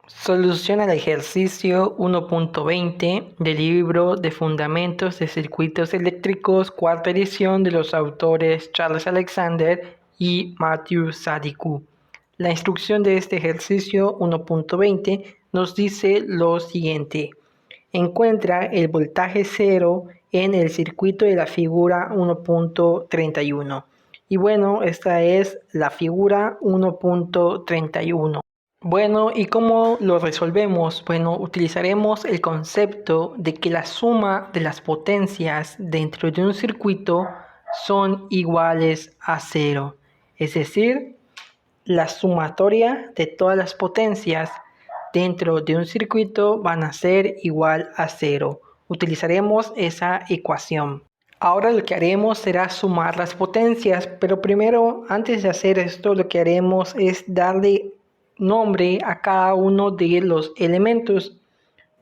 Soluciona el ejercicio 1.20 del libro de Fundamentos de Circuitos Eléctricos, cuarta edición, de los autores Charles Alexander y Matthew Sadiku. La instrucción de este ejercicio 1.20 nos dice lo siguiente. Encuentra el voltaje cero en el circuito de la figura 1.31. Y bueno, esta es la figura 1.31. Bueno, ¿y cómo lo resolvemos? Bueno, utilizaremos el concepto de que la suma de las potencias dentro de un circuito son iguales a cero. Es decir, la sumatoria de todas las potencias dentro de un circuito van a ser igual a cero. Utilizaremos esa ecuación. Ahora lo que haremos será sumar las potencias, pero primero, antes de hacer esto, lo que haremos es darle nombre a cada uno de los elementos.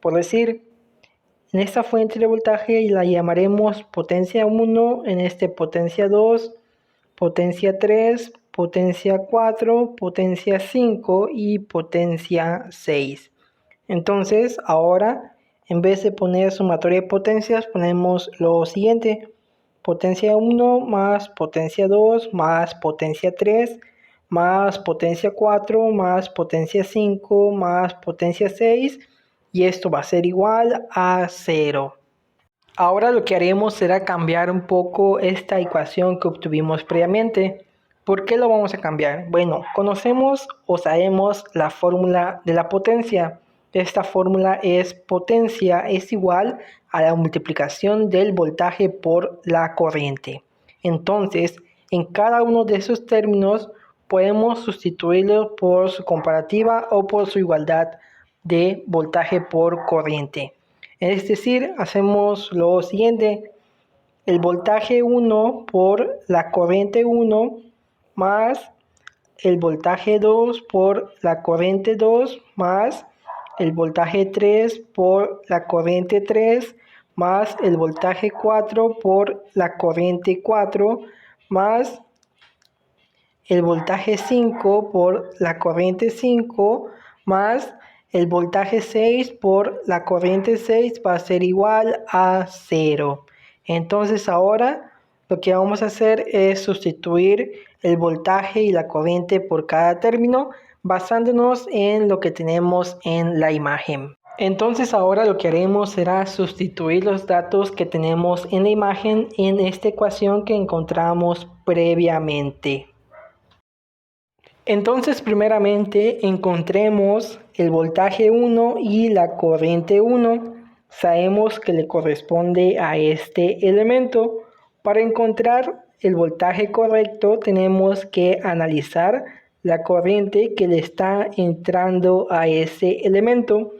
Por decir, en esta fuente de voltaje la llamaremos potencia 1, en este potencia 2, potencia 3, potencia 4, potencia 5 y potencia 6. Entonces, ahora, en vez de poner sumatoria de potencias, ponemos lo siguiente: potencia 1 más potencia 2 más potencia 3 más potencia 4 más potencia 5 más potencia 6, y esto va a ser igual a 0. Ahora lo que haremos será cambiar un poco esta ecuación que obtuvimos previamente. ¿Por qué lo vamos a cambiar? Bueno, conocemos o sabemos la fórmula de la potencia. Esta fórmula es: potencia es igual a la multiplicación del voltaje por la corriente. Entonces, en cada uno de esos términos podemos sustituirlo por su comparativa o por su igualdad de voltaje por corriente. Es decir, hacemos lo siguiente: el voltaje 1 por la corriente 1 más el voltaje 2 por la corriente 2 más el voltaje 3 por la corriente 3 más el voltaje 4 por la corriente 4 más el voltaje 5 por la corriente 5 más el voltaje 6 por la corriente 6 va a ser igual a 0. Entonces ahora lo que vamos a hacer es sustituir el voltaje y la corriente por cada término, basándonos en lo que tenemos en la imagen. Entonces ahora lo que haremos será sustituir los datos que tenemos en la imagen en esta ecuación que encontramos previamente. Entonces, primeramente, encontremos el voltaje 1 y la corriente 1. Sabemos que le corresponde a este elemento. Para encontrar el voltaje correcto, tenemos que analizar la corriente que le está entrando a ese elemento.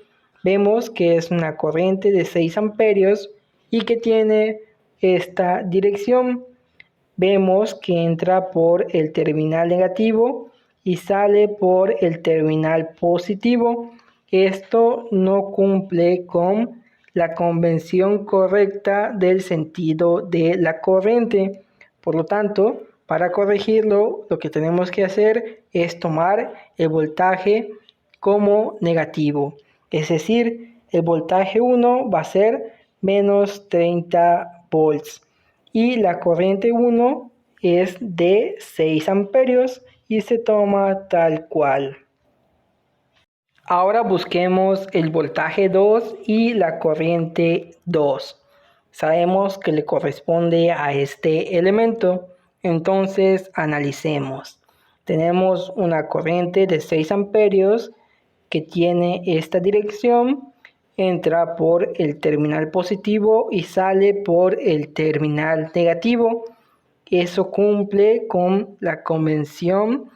Vemos que es una corriente de 6 amperios y que tiene esta dirección. Vemos que entra por el terminal negativo y sale por el terminal positivo. Esto no cumple con la convención correcta del sentido de la corriente. Por lo tanto, para corregirlo, lo que tenemos que hacer es tomar el voltaje como negativo. Es decir, el voltaje 1 va a ser menos 30 volts. Y la corriente 1 es de 6 amperios y se toma tal cual. Ahora busquemos el voltaje 2 y la corriente 2. Sabemos que le corresponde a este elemento, entonces analicemos. Tenemos una corriente de 6 amperios que tiene esta dirección, entra por el terminal positivo y sale por el terminal negativo. Eso cumple con la convención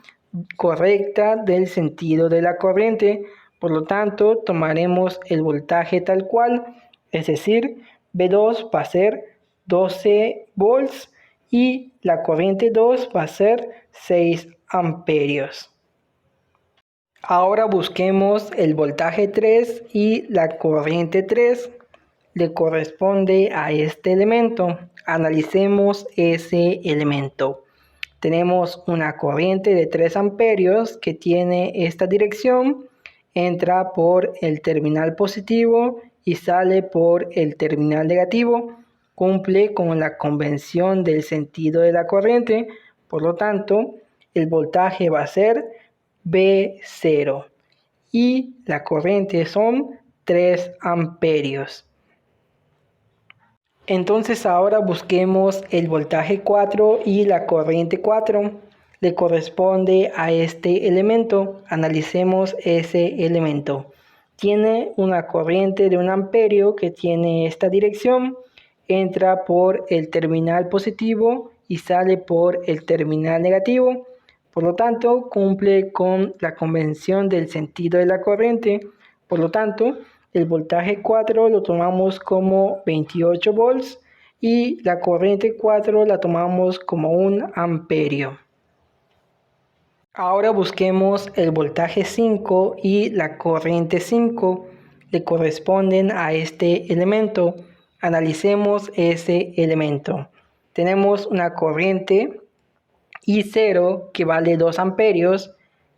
correcta del sentido de la corriente. Por lo tanto, tomaremos el voltaje tal cual, es decir, V2 va a ser 12 volts y la corriente 2 va a ser 6 amperios. Ahora busquemos el voltaje 3 y la corriente 3 le corresponde a este elemento. Analicemos ese elemento. Tenemos una corriente de 3 amperios que tiene esta dirección, entra por el terminal positivo y sale por el terminal negativo. Cumple con la convención del sentido de la corriente, por lo tanto, el voltaje va a ser V0 y la corriente son 3 amperios. Entonces ahora busquemos el voltaje 4 y la corriente 4 le corresponde a este elemento. Analicemos ese elemento. Tiene una corriente de 1 amperio que tiene esta dirección. Entra por el terminal positivo y sale por el terminal negativo. Por lo tanto, cumple con la convención del sentido de la corriente. Por lo tanto, el voltaje 4 lo tomamos como 28 volts y la corriente 4 la tomamos como 1 amperio. Ahora busquemos el voltaje 5 y la corriente 5 le corresponden a este elemento. Analicemos ese elemento. Tenemos una corriente I0 que vale 2 amperios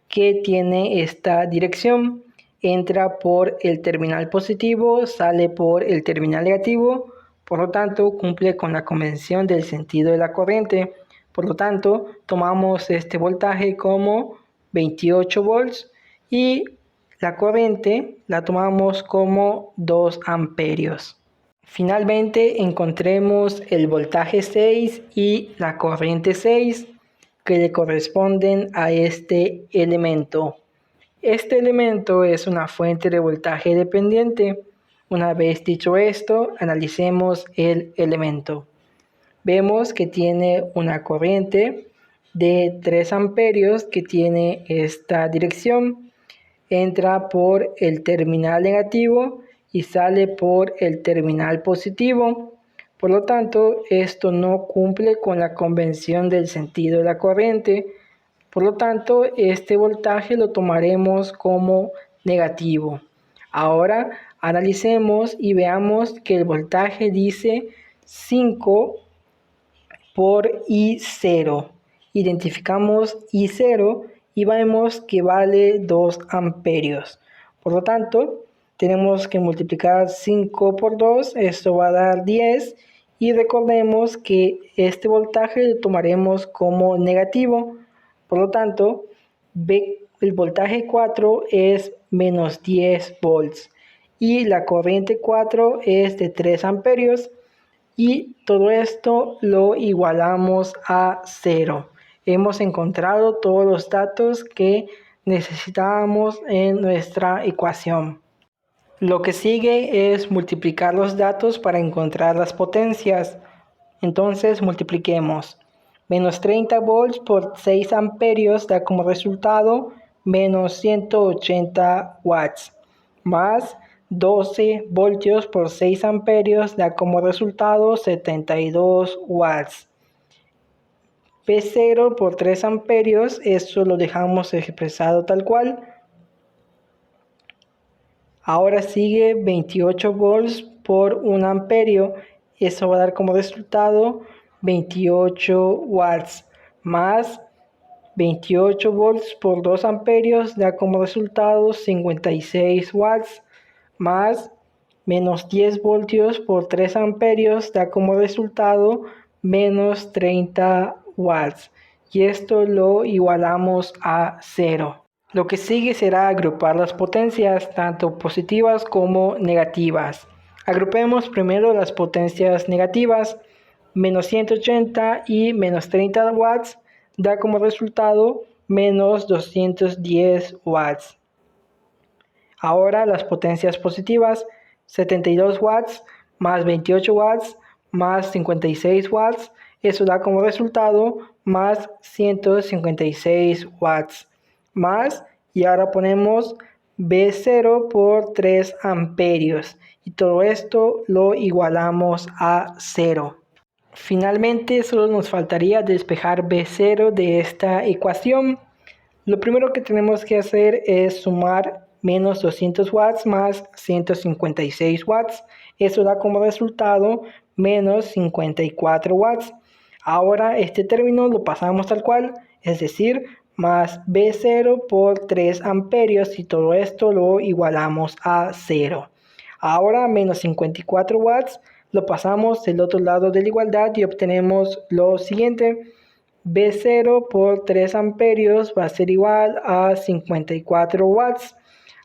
que tiene esta dirección. Entra por el terminal positivo, sale por el terminal negativo, por lo tanto cumple con la convención del sentido de la corriente. Por lo tanto, tomamos este voltaje como 28 volts y la corriente la tomamos como 2 amperios. Finalmente encontremos el voltaje 6 y la corriente 6 que le corresponden a este elemento. Este elemento es una fuente de voltaje dependiente. Una vez dicho esto, analicemos el elemento. Vemos que tiene una corriente de 3 amperios que tiene esta dirección. Entra por el terminal negativo y sale por el terminal positivo. Por lo tanto, esto no cumple con la convención del sentido de la corriente. Por lo tanto, este voltaje lo tomaremos como negativo. Ahora analicemos y veamos que el voltaje dice 5 por I0. Identificamos I0 y vemos que vale 2 amperios. Por lo tanto, tenemos que multiplicar 5 por 2, esto va a dar 10. Y recordemos que este voltaje lo tomaremos como negativo. Por lo tanto, el voltaje 4 es menos 10 volts y la corriente 4 es de 3 amperios y todo esto lo igualamos a 0. Hemos encontrado todos los datos que necesitábamos en nuestra ecuación. Lo que sigue es multiplicar los datos para encontrar las potencias. Entonces multipliquemos. Menos 30 volts por 6 amperios da como resultado menos 180 watts. Más 12 voltios por 6 amperios da como resultado 72 watts. P0 por 3 amperios, eso lo dejamos expresado tal cual. Ahora sigue 28 volts por 1 amperio. Eso va a dar como resultado 28 watts. Más 28 volts por 2 amperios da como resultado 56 watts. Más menos 10 voltios por 3 amperios da como resultado menos 30 watts. Y esto lo igualamos a 0. Lo que sigue será agrupar las potencias, tanto positivas como negativas. Agrupemos primero las potencias negativas. Menos 180 y menos 30 watts da como resultado menos 210 watts. Ahora las potencias positivas, 72 watts más 28 watts más 56 watts, eso da como resultado más 156 watts. Más, y ahora ponemos V0 por 3 amperios y todo esto lo igualamos a 0. Finalmente solo nos faltaría despejar V0 de esta ecuación. Lo primero que tenemos que hacer es sumar menos 200 watts más 156 watts. Eso da como resultado menos 54 watts. Ahora este término lo pasamos tal cual, es decir, más B0 por 3 amperios y todo esto lo igualamos a 0. Ahora menos 54 watts lo pasamos del otro lado de la igualdad y obtenemos lo siguiente. B0 por 3 amperios va a ser igual a 54 watts.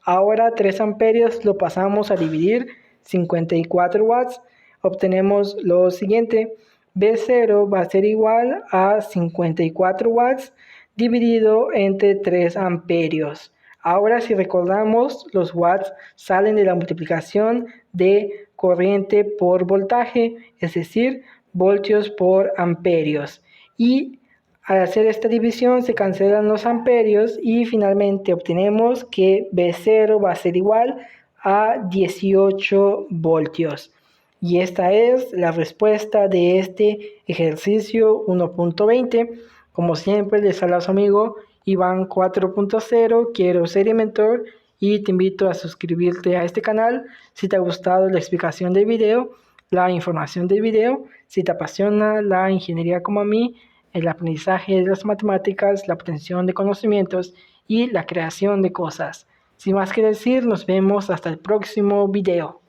Ahora 3 amperios lo pasamos a dividir 54 watts. Obtenemos lo siguiente. B0 va a ser igual a 54 watts dividido entre 3 amperios. Ahora si recordamos, los watts salen de la multiplicación de corriente por voltaje, es decir, voltios por amperios. Y al hacer esta división se cancelan los amperios y finalmente obtenemos que B0 va a ser igual a 18 voltios. Y esta es la respuesta de este ejercicio 1.20. Como siempre les habla su amigo Iván 4.0, quiero ser mentor y te invito a suscribirte a este canal si te ha gustado la explicación del video, la información del video, si te apasiona la ingeniería como a mí, el aprendizaje de las matemáticas, la obtención de conocimientos y la creación de cosas. Sin más que decir, nos vemos hasta el próximo video.